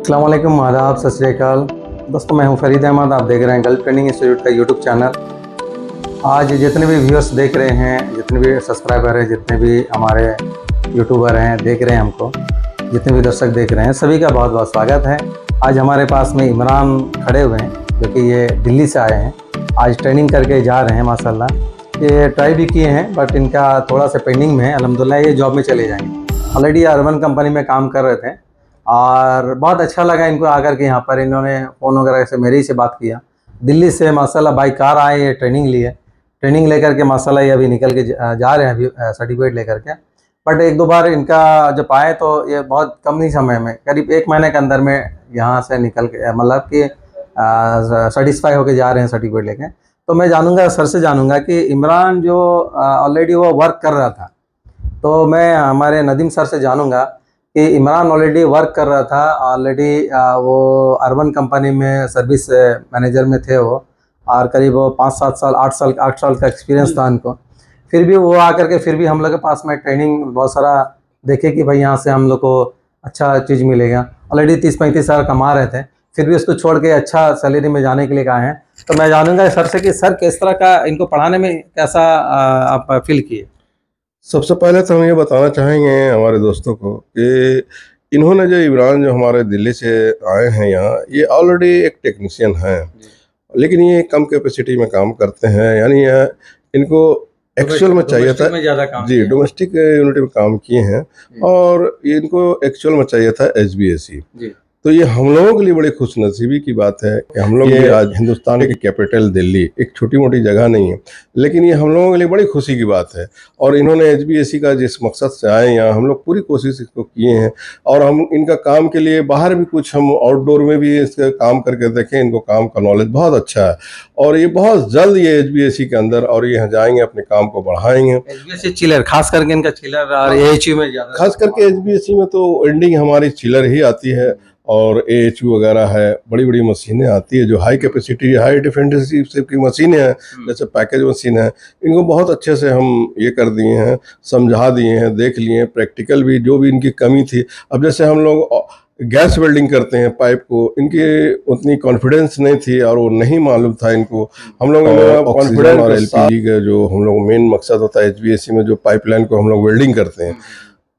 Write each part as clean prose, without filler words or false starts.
अस्सलाम वालेकुम, आदाब, सत श्री अकाल। दोस्तों, मैं हूं फरीद अहमद। आप देख रहे हैं गल्फ ट्रेनिंग इंस्टीट्यूट का यूट्यूब चैनल। आज जितने भी व्यूअर्स देख रहे हैं, जितने भी सब्सक्राइबर हैं, जितने भी हमारे यूट्यूबर हैं देख रहे हैं हमको, जितने भी दर्शक देख रहे हैं, सभी का बहुत बहुत स्वागत है। आज हमारे पास में इमरान खड़े हुए हैं, जो कि ये दिल्ली से आए हैं। आज ट्रेनिंग करके जा रहे हैं माशाल्लाह। ये ट्राई भी किए हैं बट इनका थोड़ा सा पेंडिंग में है। अल्हम्दुलिल्लाह ये जॉब में चले जाएंगे। ऑलरेडी अर्बन कंपनी में काम कर रहे थे और बहुत अच्छा लगा इनको आकर के। यहाँ पर इन्होंने फ़ोन वगैरह से मेरे ही से बात किया। दिल्ली से माशाल्लाह बाई कार आए, ये ट्रेनिंग लिए। ट्रेनिंग लेकर के माशाल्लाह ये अभी निकल के जा रहे हैं अभी सर्टिफिकेट लेकर के। बट एक दो बार इनका जब आए तो ये बहुत कम ही समय में, करीब 1 महीने के अंदर में यहाँ से निकल के मतलब कि सेटिस्फाई होके जा रहे हैं सर्टिफिकेट लेके। तो मैं जानूँगा, सर से जानूँगा कि इमरान जो ऑलरेडी वो वर्क कर रहा था, तो मैं हमारे नदीम सर से जानूँगा कि इमरान ऑलरेडी वर्क कर रहा था। ऑलरेडी वो अर्बन कंपनी में सर्विस मैनेजर में थे वो, और करीब 5-7 साल 8 साल का एक्सपीरियंस था उनको। फिर भी वो आकर के फिर भी हम लोग के पास में ट्रेनिंग बहुत सारा देखे कि भाई यहाँ से हम लोग को अच्छा चीज़ मिलेगा। ऑलरेडी 30-35 साल कमा रहे थे, फिर भी उसको छोड़ के अच्छा सैलरी में जाने के लिए कहा है। तो मैं जानूँगा सर से कि सर किस तरह का इनको पढ़ाने में कैसा आप फील किए। सबसे पहले तो हम ये बताना चाहेंगे हमारे दोस्तों को कि इन्होंने जो इमरान जो हमारे दिल्ली से आए हैं यहाँ, ये ऑलरेडी एक टेक्नीशियन हैं, लेकिन ये कम कैपेसिटी में काम करते हैं। यानी इनको एक्चुअल में चाहिए था जी, डोमेस्टिक यूनिट में काम किए हैं, और इनको एक्चुअल में चाहिए था HBAC। तो ये हम लोगों के लिए बड़ी खुशनसीबी की बात है कि हम लोग ये आज हिंदुस्तान की कैपिटल दिल्ली एक छोटी मोटी जगह नहीं है, लेकिन ये हम लोगों के लिए बड़ी खुशी की बात है। और इन्होंने HBAC का जिस मकसद से आए यहाँ, हम लोग पूरी कोशिश इसको किए हैं। और हम इनका काम के लिए बाहर भी कुछ हम आउटडोर में भी इसका काम करके देखें। इनको काम का नॉलेज बहुत अच्छा है, और ये बहुत जल्द ये HBAC के अंदर और यहाँ जाएंगे, अपने काम को बढ़ाएंगे। HBAC चिलर, खास करके इनका चिलर और AHU में ज़्यादा, खास करके HBAC में तो एंडिंग हमारी चिलर ही आती है, और AHU वगैरह है, बड़ी बड़ी मशीनें आती है जो हाई कैपेसिटी हाई डिफेंसिव की मशीनें हैं, जैसे पैकेज मशीन है। इनको बहुत अच्छे से हम ये कर दिए हैं, समझा दिए हैं, देख लिए हैं, प्रैक्टिकल भी जो भी इनकी कमी थी। अब जैसे हम लोग गैस वेल्डिंग करते हैं पाइप को, इनकी उतनी कॉन्फिडेंस नहीं थी और वो नहीं मालूम था इनको। हम लोग कॉन्फिडेंस और LPG का जो हम लोग मेन मकसद होता है HBAC में, जो पाइपलाइन को हम लोग वेल्डिंग करते हैं,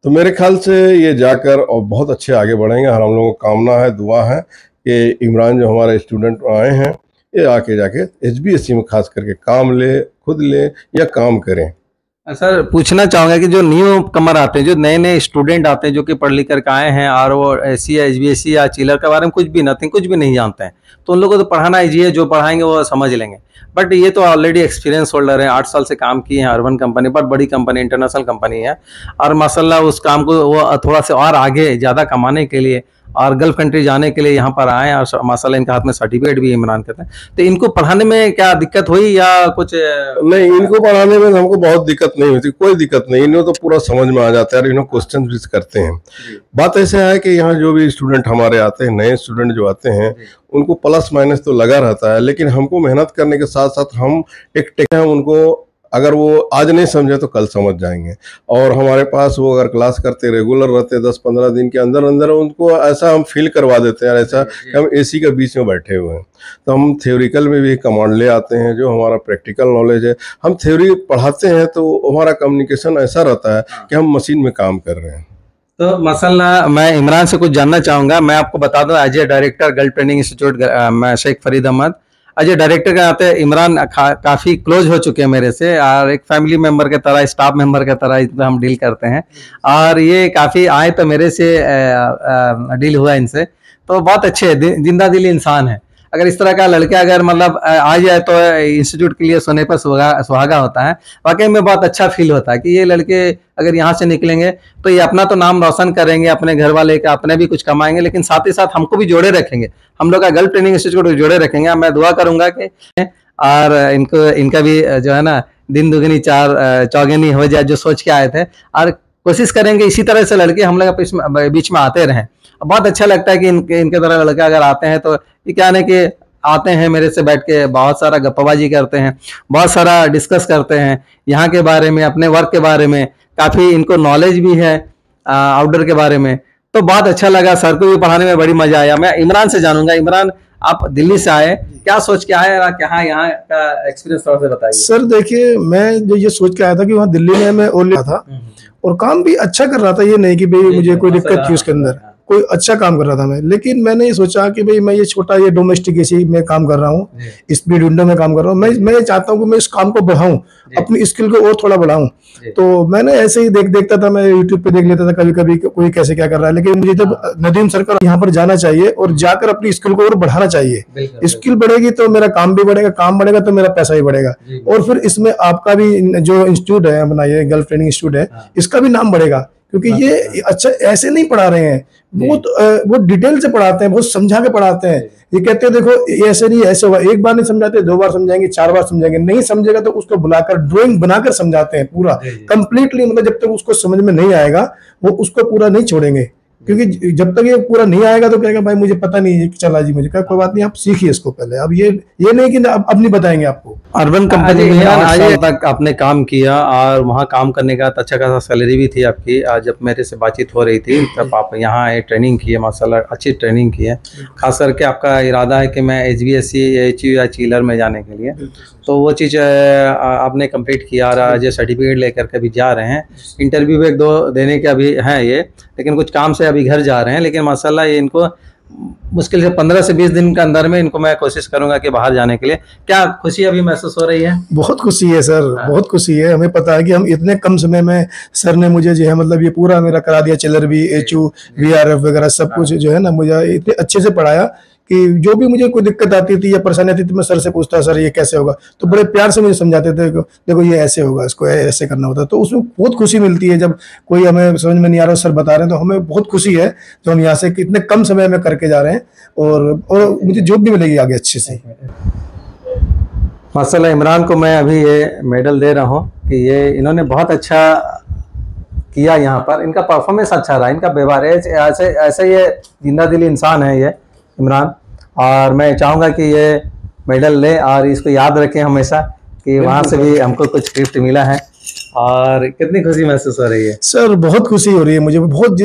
तो मेरे ख्याल से ये जाकर और बहुत अच्छे आगे बढ़ेंगे। और हम लोगों को कामना है, दुआ है कि इमरान जो हमारे स्टूडेंट आए हैं, ये आके जाके HBAC में खास करके काम ले, खुद ले या काम करें। सर, पूछना चाहूँगा कि जो न्यू कमर आते हैं, जो नए नए स्टूडेंट आते हैं, जो कि पढ़ लिख कर आए हैं और वो ऐसी HBAC या चिलर के बारे में कुछ भी नहीं जानते हैं, तो उन लोगों को तो पढ़ाना ईजी है, जो पढ़ाएंगे वो समझ लेंगे। बट ये तो ऑलरेडी एक्सपीरियंस होल्डर है, 8 साल से काम किए हैं अर्बन कंपनी पर, बड़ी कंपनी, इंटरनेशनल कंपनी है। और माशाल्लाह उस काम को वो थोड़ा सा और आगे ज़्यादा कमाने के लिए और गल्फ कंट्री जाने के लिए यहाँ पर आए, और माशाल्लाह इनके हाथ में सर्टिफिकेट भी इमरान के थे। तो इनको पढ़ाने में क्या दिक्कत हुई या कुछ? नहीं, इनको पढ़ाने में हमको बहुत दिक्कत नहीं हुई थी, कोई दिक्कत नहीं। इन्हें तो पूरा समझ में आ जाता है और इन्हें क्वेश्चन भी करते हैं। बात ऐसा है कि यहाँ जो भी स्टूडेंट हमारे आते हैं, नए स्टूडेंट जो आते हैं, उनको प्लस माइनस तो लगा रहता है, लेकिन हमको मेहनत करने के साथ साथ हम एक टेक्निक, उनको अगर वो आज नहीं समझे तो कल समझ जाएंगे। और हमारे पास वो अगर क्लास करते रेगुलर रहते 10-15 दिन के अंदर अंदर उनको ऐसा हम फील करवा देते हैं, ऐसा कि हम AC के बीच में बैठे हुए हैं। तो हम थ्योरिकल में भी कमांड ले आते हैं, जो हमारा प्रैक्टिकल नॉलेज है। हम थ्योरी पढ़ाते हैं तो हमारा कम्युनिकेशन ऐसा रहता है कि हम मशीन में काम कर रहे हैं। तो माशाल्लाह मैं इमरान से कुछ जानना चाहूँगा। मैं आपको बता दूँ, as a director Gulf training institute, मैं Sheikh Farid Ahmad, as a director के नाते इमरान काफ़ी क्लोज हो चुके हैं मेरे से, और एक फैमिली मेम्बर के तरह, स्टाफ मेम्बर के तरह इसमें हम डील करते हैं। और ये काफ़ी आए तो मेरे से डील हुआ इनसे, तो बहुत अच्छे जिंदा दिली इंसान है। अगर इस तरह का लड़का अगर मतलब आ जाए तो इंस्टीट्यूट के लिए सोने पर सुहागा होता है। वाकई में बहुत अच्छा फील होता है कि ये लड़के अगर यहाँ से निकलेंगे तो ये अपना तो नाम रोशन करेंगे, अपने घर वाले का, अपने भी कुछ कमाएंगे, लेकिन साथ ही साथ हमको भी जोड़े रखेंगे, हम लोग का गल्फ ट्रेनिंग इंस्टीट्यूट जोड़े रखेंगे। मैं दुआ करूंगा कि और इनका भी जो है ना, दिन दुगनी चार चौगुनी हो जाए, जो सोच के आए थे। और कोशिश करेंगे इसी तरह से लड़के हम लोग बीच में आते रहें। बहुत अच्छा लगता है कि इनके तरह लड़के अगर आते हैं, तो ये क्या है कि आते हैं मेरे से बैठ के बहुत सारा गप्पाबाजी करते हैं, बहुत सारा डिस्कस करते हैं यहाँ के बारे में, अपने वर्क के बारे में, काफ़ी इनको नॉलेज भी है आउटडोर के बारे में। तो बहुत अच्छा लगा, सर को भी पढ़ाने में बड़ी मजा आया। मैं इमरान से जानूंगा, इमरान आप दिल्ली से आए, क्या सोच के आए, क्या यहाँ का एक्सपीरियंस थोड़ा सा बताइए। सर देखिए, मैं जो ये सोच के आया था कि वहाँ दिल्ली में मैं ओले था और काम भी अच्छा कर रहा था, ये नहीं कि भाई मुझे कोई दिक्कत थी उसके अंदर, कोई अच्छा काम कर रहा था मैं। लेकिन मैंने ये सोचा कि भाई मैं ये छोटा ये डोमेस्टिक एसी में काम कर रहा हूँ, स्पीड विंडो में काम कर रहा हूँ, मैं ये चाहता हूँ कि मैं इस काम को बढ़ाऊं, अपनी स्किल को और थोड़ा बढ़ाऊं। तो मैंने ऐसे ही देखता था, मैं यूट्यूब पे देख लेता था कभी कभी कोई कैसे क्या कर रहा है। लेकिन मुझे जब नदीम सर का यहाँ पर जाना चाहिए और जाकर अपनी स्किल को और बढ़ाना चाहिए। स्किल बढ़ेगी तो मेरा काम भी बढ़ेगा, काम बढ़ेगा तो मेरा पैसा भी बढ़ेगा, और फिर इसमें आपका भी जो इंस्टीट्यूट है अपना, ये गल्फ ट्रेनिंग इंस्टीट्यूट है, इसका भी नाम बढ़ेगा। क्योंकि ये अच्छा ऐसे नहीं पढ़ा रहे हैं, बहुत डिटेल से पढ़ाते हैं, बहुत समझा के पढ़ाते हैं। ये कहते हैं देखो ऐसे नहीं, ऐसे होगा, एक बार नहीं समझाते, 2 बार समझाएंगे, 4 बार समझाएंगे, नहीं समझेगा तो उसको बुलाकर ड्राइंग बनाकर समझाते हैं पूरा कंप्लीटली। मतलब जब तक उसको समझ में नहीं आएगा वो उसको पूरा नहीं छोड़ेंगे, क्योंकि जब तक ये पूरा नहीं आएगा तो कहेगा भाई मुझे पता नहीं, चला जी मुझे, कोई बात नहीं, आप सीखिए इसको पहले। अब ये नहीं कि अब नहीं बताएंगे आपको। अर्बन कंपनी में 8 साल तक आपने काम किया और वहाँ काम करने का अच्छा खासा सैलरी भी थी आपकी। आज जब मेरे से बातचीत हो रही थी तब आप यहाँ आए, ट्रेनिंग की है, माशाल्लाह अच्छी ट्रेनिंग की है। खास करके आपका इरादा है कि मैं HBSC HU या चीलर में जाने के लिए, तो वो चीज़ आपने कंप्लीट किया और आज सर्टिफिकेट लेकर के भी जा रहे हैं। इंटरव्यू भी 1-2 देने के अभी हैं ये, लेकिन कुछ काम से अभी घर जा रहे हैं। लेकिन माशाल्लाह ये इनको मुश्किल से 15 से 20 दिन के अंदर में इनको मैं कोशिश करूंगा कि बाहर जाने के लिए। क्या खुशी अभी महसूस हो रही है? बहुत खुशी है सर, बहुत खुशी है। हमें पता है कि हम इतने कम समय में, सर ने मुझे जो है मतलब ये पूरा मेरा करा दिया, चिलर भी, HU VRF वगैरह सब कुछ जो है ना, मुझे इतने अच्छे से पढ़ाया कि जो भी मुझे कोई दिक्कत आती थी या परेशानी आती थी मैं सर से पूछता, सर ये कैसे होगा, तो बड़े प्यार से मुझे समझाते थे, देखो ये ऐसे होगा, इसको ऐसे करना होता है। तो उसमें बहुत खुशी मिलती है जब कोई हमें समझ में नहीं आ रहा, सर बता रहे हैं, तो हमें बहुत खुशी है जो हम यहाँ से कितने कम समय में करके जा रहे हैं, और मुझे जॉब भी मिलेगी आगे अच्छे से। माशाल्लाह इमरान को मैं अभी ये मेडल दे रहा हूँ कि ये इन्होंने बहुत अच्छा किया यहाँ पर, इनका परफॉर्मेंस अच्छा रहा, इनका व्यवहार है ऐसे ये जिंदा दिली इंसान है ये इमरान। और मैं चाहूँगा कि ये मेडल ले और इसको याद रखें हमेशा कि वहाँ से भी हमको कुछ गिफ्ट मिला है। और कितनी खुशी महसूस हो रही है सर? बहुत खुशी हो रही है मुझे, बहुत,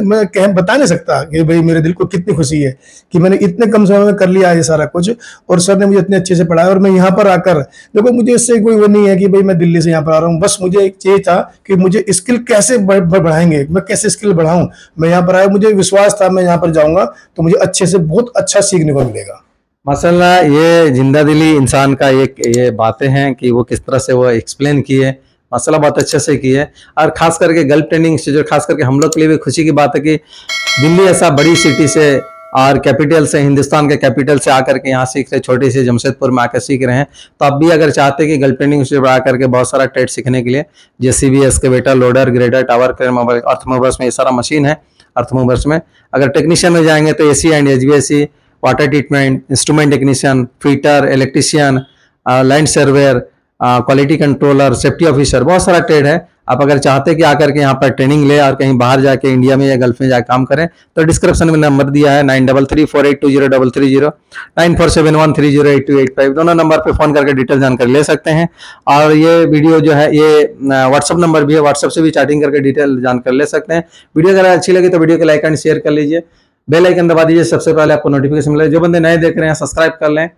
मैं बता नहीं सकता कि भाई मेरे दिल को कितनी खुशी है कि मैंने इतने कम समय में कर लिया ये सारा कुछ, और सर ने मुझे इतने अच्छे से पढ़ाया। और मैं यहाँ पर आकर देखो, मुझे इससे कोई वो नहीं है कि भाई मैं दिल्ली से यहाँ पर आ रहा हूँ, बस मुझे एक चाहिए था कि मुझे स्किल कैसे बढ़ाएंगे, मैं कैसे स्किल बढ़ाऊँ। मैं यहाँ पर आया, मुझे विश्वास था मैं यहाँ पर जाऊँगा तो मुझे अच्छे से बहुत अच्छा सीखने को मिलेगा। माशाल्लाह ये जिंदा दिली इंसान का एक ये बातें हैं कि वो किस तरह से वो एक्सप्लेन की है, माशाल्लाह बहुत अच्छे से की है। और खास करके गल्फ ट्रेनिंग इंस्टीट्यूट, खास करके हम लोग के लिए भी खुशी की बात है कि दिल्ली ऐसा बड़ी सिटी से और कैपिटल से, हिंदुस्तान के कैपिटल से आकर के यहाँ सीख रहे, छोटी सी जमशेदपुर में आकर सीख रहे हैं। तो आप भी अगर चाहते हैं कि गल्फ ट्रेनिंग इंस्टीट्यूट पर आकर के बहुत सारा ट्रेड सीखने के लिए, JCB, excavator, loader, grader, tower crane, mobile, earth movers में ये सारा मशीन है। अर्थ मूवर्स में अगर टेक्नीशियन में जाएंगे तो AC and HVAC, water treatment, instrument technician, fitter, electrician, land surveyor, quality controller, safety officer, बहुत सारा ट्रेड है। आप अगर चाहते हैं कि आकर के यहाँ पर ट्रेनिंग ले और कहीं बाहर जाके इंडिया में या गल्फ में जाकर काम करें तो डिस्क्रिप्शन में नंबर दिया है 9334820330, 9471308285, दोनों नंबर पे फ़ोन करके डिटेल जानकारी ले सकते हैं। और ये वीडियो जो है ये व्हाट्सअप नंबर भी है, व्हाट्सअप से भी चैटिंग करके डिटेल जानकारी ले सकते हैं। वीडियो अगर अच्छी लगी तो वीडियो को लाइक एंड शेयर कर लीजिए, बेल आइकन दबा दीजिए, सबसे पहले आपको नोटिफिकेशन मिले। जो बंदे नए देख रहे हैं सब्सक्राइब कर लें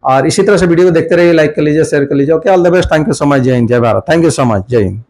और इसी तरह से वीडियो को देखते रहिए, लाइक कर लीजिए, शेयर कर लीजिए। Okay, all the best, thank you so much, जय हिंद, जय Bharat, thank you so much, जय हिंद।